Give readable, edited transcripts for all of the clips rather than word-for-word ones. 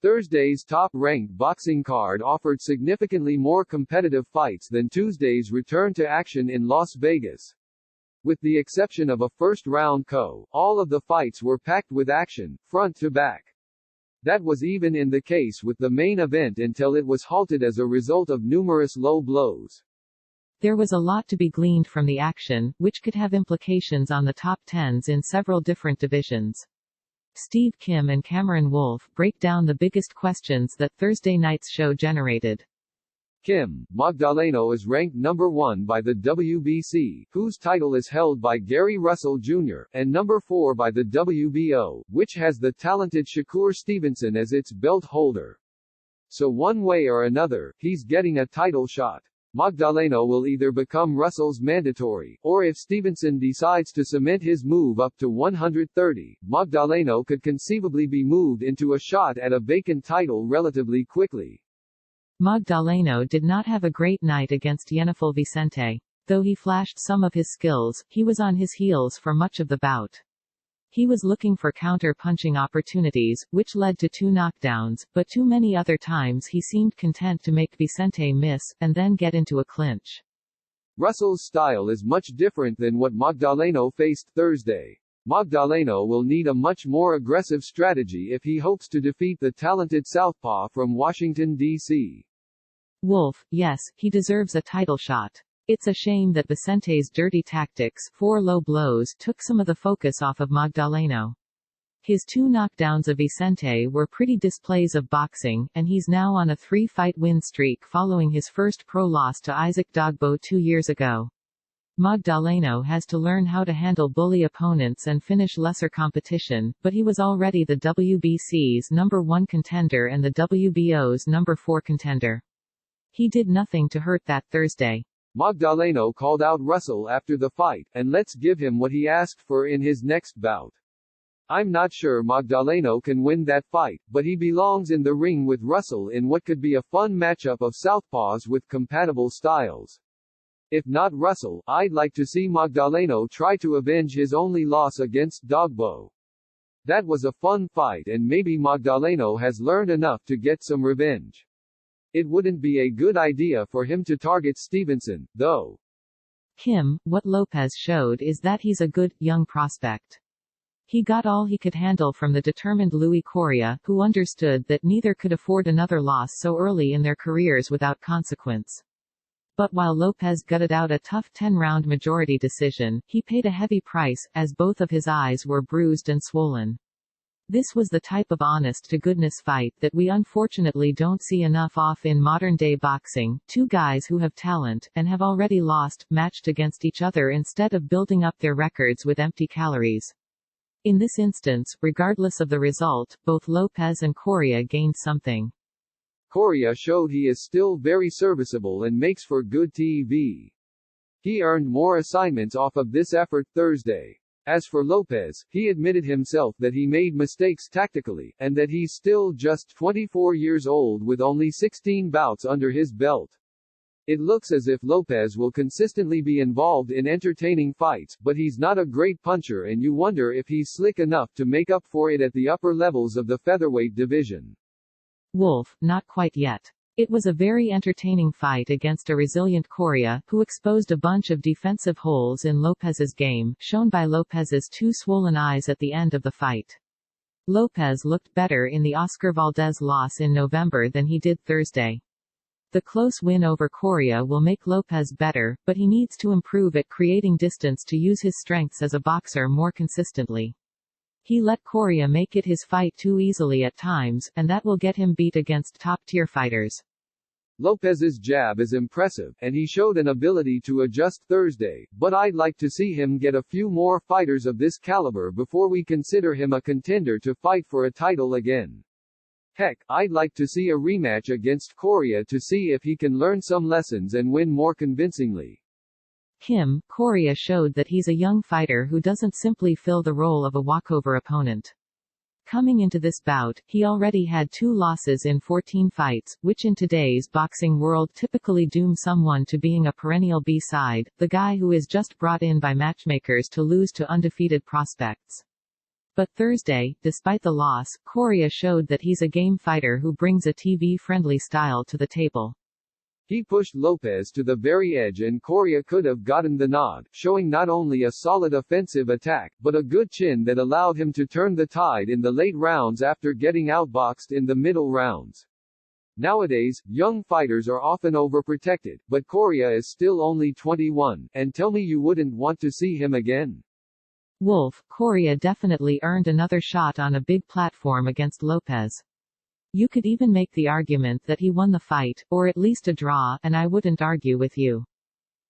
Thursday's top-ranked boxing card offered significantly more competitive fights than Tuesday's return to action in Las Vegas. With the exception of a first-round KO, all of the fights were packed with action, front to back. That was even in the case with the main event until it was halted as a result of numerous low blows. There was a lot to be gleaned from the action, which could have implications on the top tens in several different divisions. Steve Kim and Cameron Wolfe break down the biggest questions that Thursday night's show generated. Kim Magdaleno is ranked number 1 by the WBC, whose title is held by Gary Russell Jr., and number 4 by the WBO, which has the talented Shakur Stevenson as its belt holder. So one way or another, he's getting a title shot. Magdaleno will either become Russell's mandatory, or if Stevenson decides to cement his move up to 130, Magdaleno could conceivably be moved into a shot at a vacant title relatively quickly. Magdaleno did not have a great night against Yenifel Vicente. Though he flashed some of his skills, he was on his heels for much of the bout. He was looking for counter-punching opportunities, which led to 2 knockdowns, but too many other times he seemed content to make Vicente miss, and then get into a clinch. Russell's style is much different than what Magdaleno faced Thursday. Magdaleno will need a much more aggressive strategy if he hopes to defeat the talented southpaw from Washington, D.C. Wolfe, yes, he deserves a title shot. It's a shame that Vicente's dirty tactics, 4 low blows, took some of the focus off of Magdaleno. His 2 knockdowns of Vicente were pretty displays of boxing, and he's now on a 3-fight win streak following his first pro loss to Isaac Dogbo 2 years ago. Magdaleno has to learn how to handle bully opponents and finish lesser competition, but he was already the WBC's number 1 contender and the WBO's number 4 contender. He did nothing to hurt that Thursday. Magdaleno called out Russell after the fight, and let's give him what he asked for in his next bout. I'm not sure Magdaleno can win that fight, but he belongs in the ring with Russell in what could be a fun matchup of southpaws with compatible styles. If not Russell, I'd like to see Magdaleno try to avenge his only loss against Dogbo. That was a fun fight and maybe Magdaleno has learned enough to get some revenge. It wouldn't be a good idea for him to target Stevenson, though. Kim, what Lopez showed is that he's a good, young prospect. He got all he could handle from the determined Louis Coria, who understood that neither could afford another loss so early in their careers without consequence. But while Lopez gutted out a tough 10-round majority decision, he paid a heavy price, as both of his eyes were bruised and swollen. This was the type of honest-to-goodness fight that we unfortunately don't see enough of in modern-day boxing, 2 guys who have talent, and have already lost, matched against each other instead of building up their records with empty calories. In this instance, regardless of the result, both Lopez and Coria gained something. Coria showed he is still very serviceable and makes for good TV. He earned more assignments off of this effort Thursday. As for Lopez, he admitted himself that he made mistakes tactically, and that he's still just 24 years old with only 16 bouts under his belt. It looks as if Lopez will consistently be involved in entertaining fights, but he's not a great puncher and you wonder if he's slick enough to make up for it at the upper levels of the featherweight division. Wolfe, not quite yet. It was a very entertaining fight against a resilient Coria, who exposed a bunch of defensive holes in Lopez's game, shown by Lopez's 2 swollen eyes at the end of the fight. Lopez looked better in the Oscar Valdez loss in November than he did Thursday. The close win over Coria will make Lopez better, but he needs to improve at creating distance to use his strengths as a boxer more consistently. He let Coria make it his fight too easily at times, and that will get him beat against top-tier fighters. Lopez's jab is impressive, and he showed an ability to adjust Thursday, but I'd like to see him get a few more fighters of this caliber before we consider him a contender to fight for a title again. Heck, I'd like to see a rematch against Coria to see if he can learn some lessons and win more convincingly. Kim, Coria showed that he's a young fighter who doesn't simply fill the role of a walkover opponent. Coming into this bout, he already had 2 losses in 14 fights, which in today's boxing world typically doom someone to being a perennial B-side, the guy who is just brought in by matchmakers to lose to undefeated prospects. But Thursday, despite the loss, Correa showed that he's a game fighter who brings a TV-friendly style to the table. He pushed Lopez to the very edge and Correa could have gotten the nod, showing not only a solid offensive attack, but a good chin that allowed him to turn the tide in the late rounds after getting outboxed in the middle rounds. Nowadays, young fighters are often overprotected, but Correa is still only 21, and tell me you wouldn't want to see him again. Wolf, Correa definitely earned another shot on a big platform against Lopez. You could even make the argument that he won the fight, or at least a draw, and I wouldn't argue with you.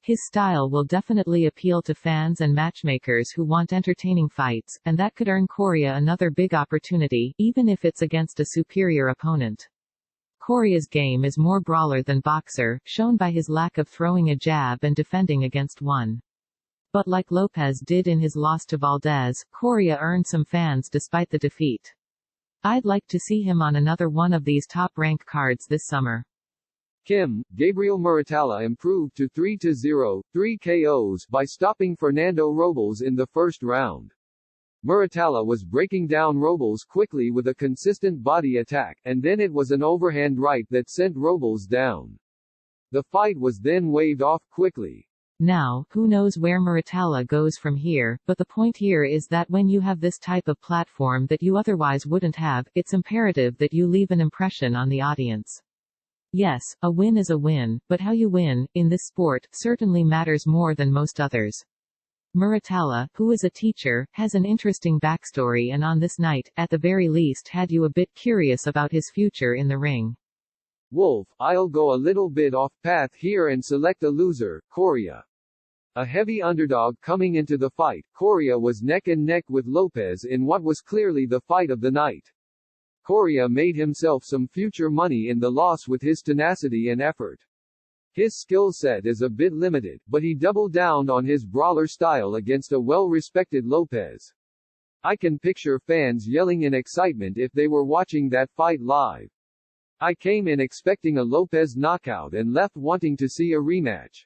His style will definitely appeal to fans and matchmakers who want entertaining fights, and that could earn Correa another big opportunity, even if it's against a superior opponent. Correa's game is more brawler than boxer, shown by his lack of throwing a jab and defending against one. But like Lopez did in his loss to Valdez, Correa earned some fans despite the defeat. I'd like to see him on another one of these top-ranked cards this summer. Kim, Gabriel Muratalla improved to 3-0, 3 KOs by stopping Fernando Robles in the first round. Muratalla was breaking down Robles quickly with a consistent body attack, and then it was an overhand right that sent Robles down. The fight was then waved off quickly. Now, who knows where Muratalla goes from here, but the point here is that when you have this type of platform that you otherwise wouldn't have, it's imperative that you leave an impression on the audience. Yes, a win is a win, but how you win, in this sport, certainly matters more than most others. Muratalla, who is a teacher, has an interesting backstory and on this night, at the very least had you a bit curious about his future in the ring. Wolf, I'll go a little bit off path here and select a loser, Correa. A heavy underdog coming into the fight, Correa was neck and neck with Lopez in what was clearly the fight of the night. Correa made himself some future money in the loss with his tenacity and effort. His skill set is a bit limited, but he doubled down on his brawler style against a well-respected Lopez. I can picture fans yelling in excitement if they were watching that fight live. I came in expecting a Lopez knockout and left wanting to see a rematch.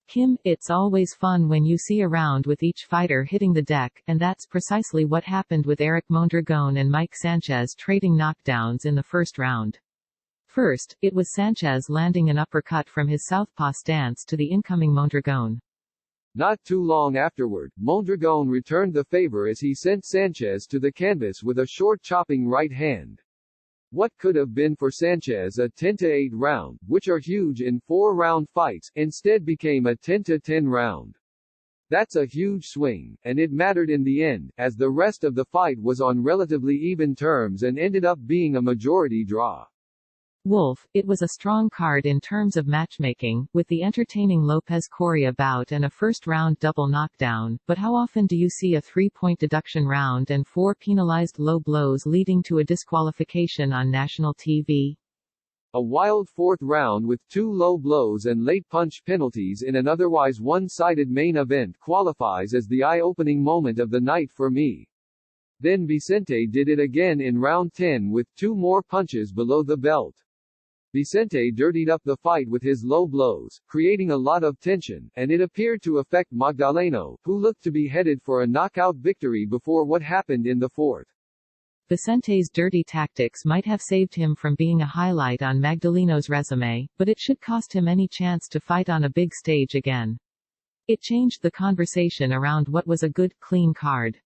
Kim, it's always fun when you see a round with each fighter hitting the deck, and that's precisely what happened with Eric Mondragon and Mike Sanchez trading knockdowns in the first round. First, it was Sanchez landing an uppercut from his southpaw stance to the incoming Mondragon. Not too long afterward, Mondragon returned the favor as he sent Sanchez to the canvas with a short chopping right hand. What could have been for Sanchez a 10-8 round, which are huge in 4-round fights, instead became a 10-10 round. That's a huge swing, and it mattered in the end, as the rest of the fight was on relatively even terms and ended up being a majority draw. Wolf, it was a strong card in terms of matchmaking, with the entertaining Lopez-Correa bout and a first-round double knockdown, but how often do you see a 3-point deduction round and 4 penalized low blows leading to a disqualification on national TV? A wild fourth round with 2 low blows and late punch penalties in an otherwise one-sided main event qualifies as the eye-opening moment of the night for me. Then Vicente did it again in round 10 with 2 more punches below the belt. Vicente dirtied up the fight with his low blows, creating a lot of tension, and it appeared to affect Magdaleno, who looked to be headed for a knockout victory before what happened in the fourth. Vicente's dirty tactics might have saved him from being a highlight on Magdaleno's resume, but it should cost him any chance to fight on a big stage again. It changed the conversation around what was a good, clean card.